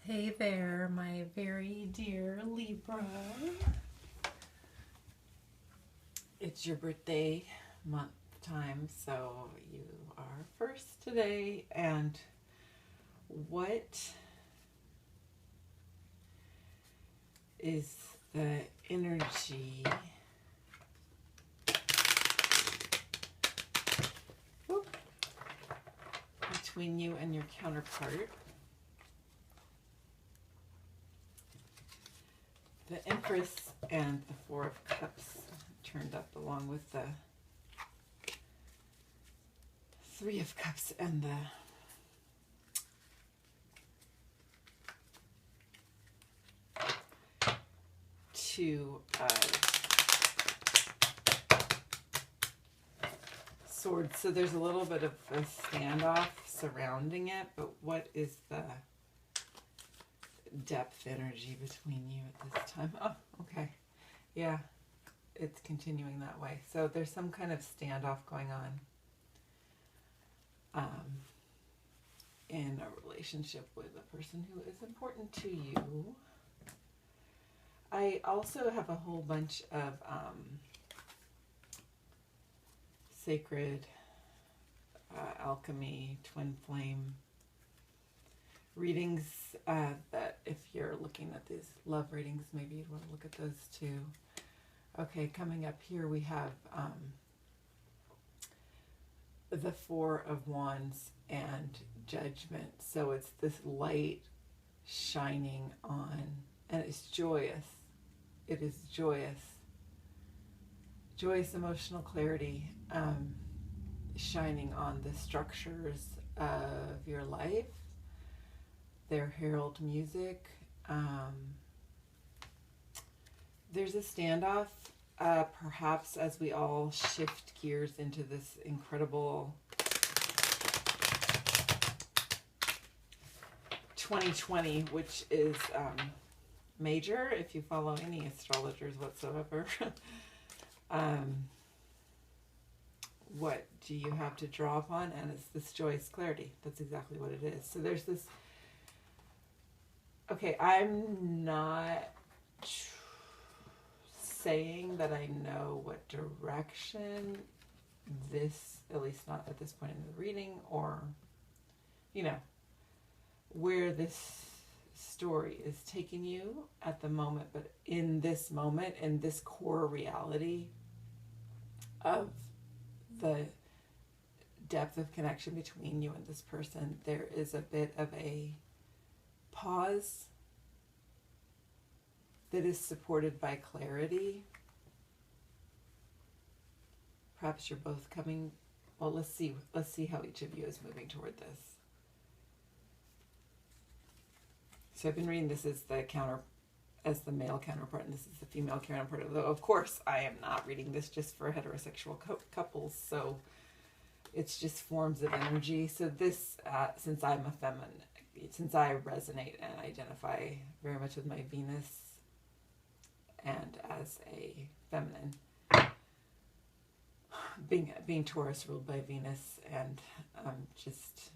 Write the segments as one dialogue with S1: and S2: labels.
S1: Hey there, my very dear Libra. It's your birthday month time, so you are first today. And what is the energy between you and your counterpart? The Empress and the Four of Cups turned up, along with the Three of Cups and the Two of Swords. So there's a little bit of a standoff surrounding it, but what is the depth energy between you at this time? Oh, okay. Yeah, it's continuing that way. So there's some kind of standoff going on in a relationship with a person who is important to you. I also have a whole bunch of sacred alchemy, twin flame readings that if you're looking at these love readings, maybe you'd want to look at those too. Okay, coming up here we have the Four of Wands and Judgment. So it's this light shining on, and it's joyous. It is joyous. Joyous emotional clarity shining on the structures of your life. Their herald music. There's a standoff, perhaps as we all shift gears into this incredible 2020, which is major if you follow any astrologers whatsoever. What do you have to draw upon? And it's this joyous clarity. That's exactly what it is. So there's this. Okay, I'm not saying that I know what direction this, at least not at this point in the reading, or, you know, where this story is taking you at the moment, but in this moment, in this core reality of the depth of connection between you and this person, there is a bit of a pause that is supported by clarity. Perhaps you're both coming. Well, let's see how each of you is moving toward this. So I've been reading this as the male counterpart, and this is the female counterpart. Although, of course, I am not reading this just for heterosexual couples. So it's just forms of energy. So this, since I'm a feminine, since I resonate and identify very much with my Venus and as a feminine, being Taurus ruled by Venus, and just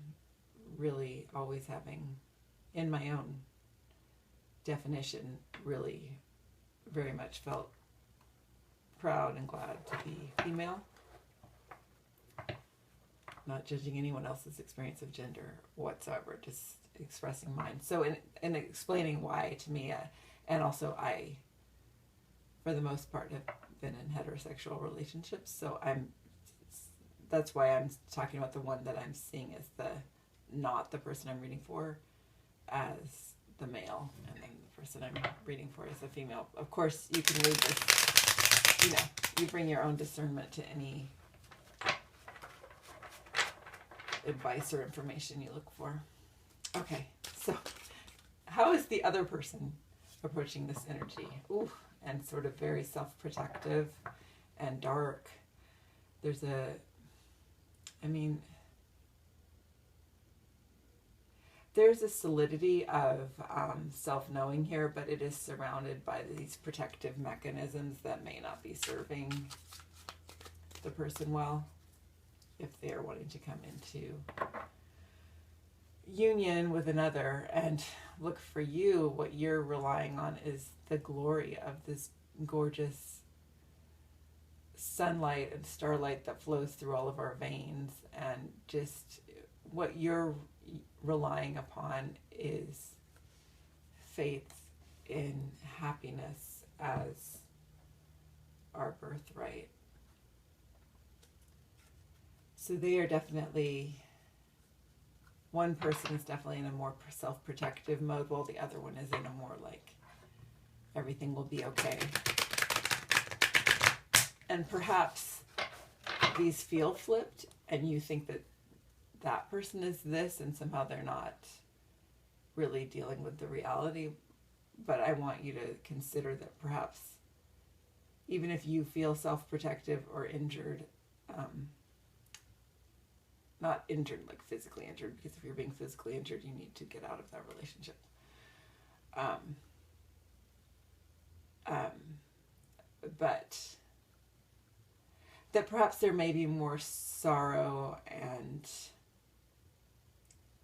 S1: really always having, in my own definition, really very much felt proud and glad to be female. Not judging anyone else's experience of gender whatsoever, just expressing mine. So in explaining why to me, and also I, for the most part, have been in heterosexual relationships. So that's why I'm talking about the one that I'm seeing as not the person I'm reading for as the male, and then the person I'm reading for as the female. Of course, you can read this, you bring your own discernment to any advice or information you look for. Okay, so how is the other person approaching this energy? Ooh, and sort of very self-protective and dark. There's there's a solidity of self-knowing here, but it is surrounded by these protective mechanisms that may not be serving the person well if they are wanting to come into union with another. And look, for you, what you're relying on is the glory of this gorgeous sunlight and starlight that flows through all of our veins. And just what you're relying upon is faith in happiness as our birthright. So they are definitely, one person is definitely in a more self-protective mode, while the other one is in a more like, everything will be okay. And perhaps these feel flipped, and you think that that person is this, and somehow they're not really dealing with the reality. But I want you to consider that perhaps, even if you feel self-protective or injured, not injured like physically injured, because if you're being physically injured, you need to get out of that relationship. But that perhaps there may be more sorrow and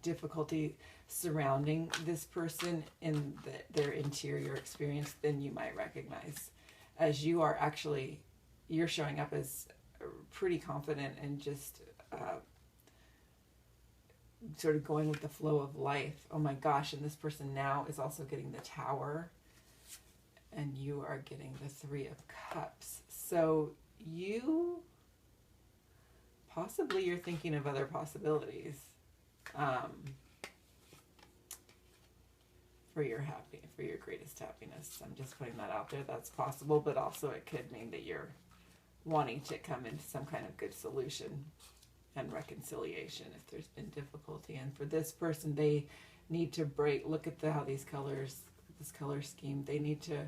S1: difficulty surrounding this person in their interior experience than you might recognize, as you are actually, you're showing up as pretty confident and just sort of going with the flow of life. Oh my gosh, and this person now is also getting the Tower, and you are getting the Three of Cups. So you, possibly you're thinking of other possibilities for your greatest happiness. I'm just putting that out there. That's possible, but also it could mean that you're wanting to come into some kind of good solution and reconciliation if there's been difficulty. And for this person, they need to break, look at how these colors, this color scheme, they need to,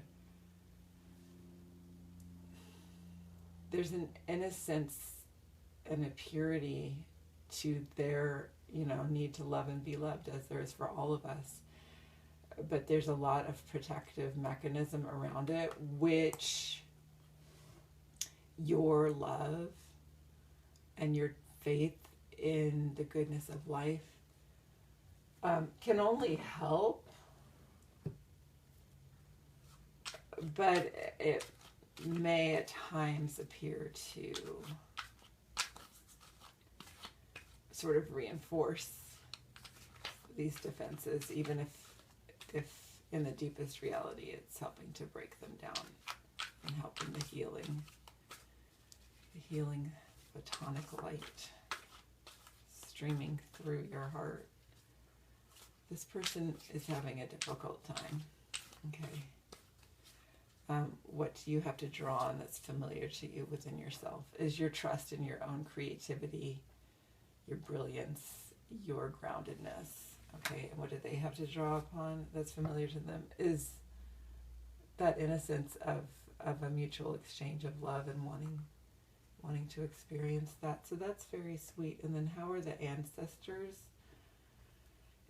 S1: there's an innocence and a purity to their, need to love and be loved, as there is for all of us. But there's a lot of protective mechanism around it, which your love and your faith in the goodness of life can only help, but it may at times appear to sort of reinforce these defenses, even if in the deepest reality it's helping to break them down and helping the healing photonic light streaming through your heart. This person is having a difficult time. Okay. What you have to draw on that's familiar to you within yourself is your trust in your own creativity, your brilliance, your groundedness. Okay, and what do they have to draw upon that's familiar to them is that innocence of a mutual exchange of love and wanting to experience that. So that's very sweet. And then how are the ancestors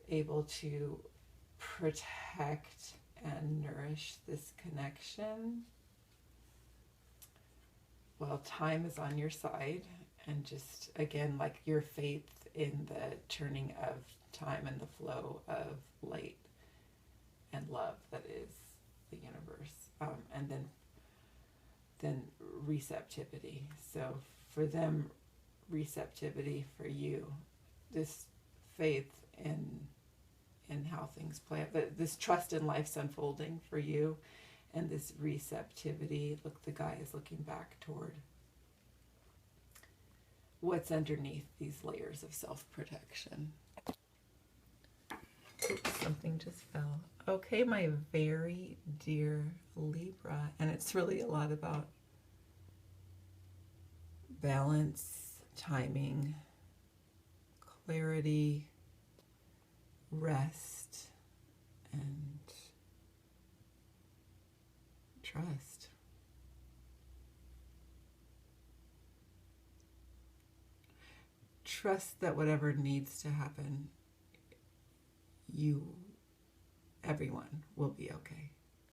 S1: able to protect and nourish this connection? Well, time is on your side, and just again, like your faith in the turning of time and the flow of light and love that is the universe, and then receptivity. So for them, receptivity; for you, this faith in how things play out, but this trust in life's unfolding for you, and this receptivity. Look, the guy is looking back toward what's underneath these layers of self-protection. Oops, something just fell. Okay, my very dear Libra, and it's really a lot about balance, timing, clarity, rest, and trust. Trust that whatever needs to happen, everyone will be okay.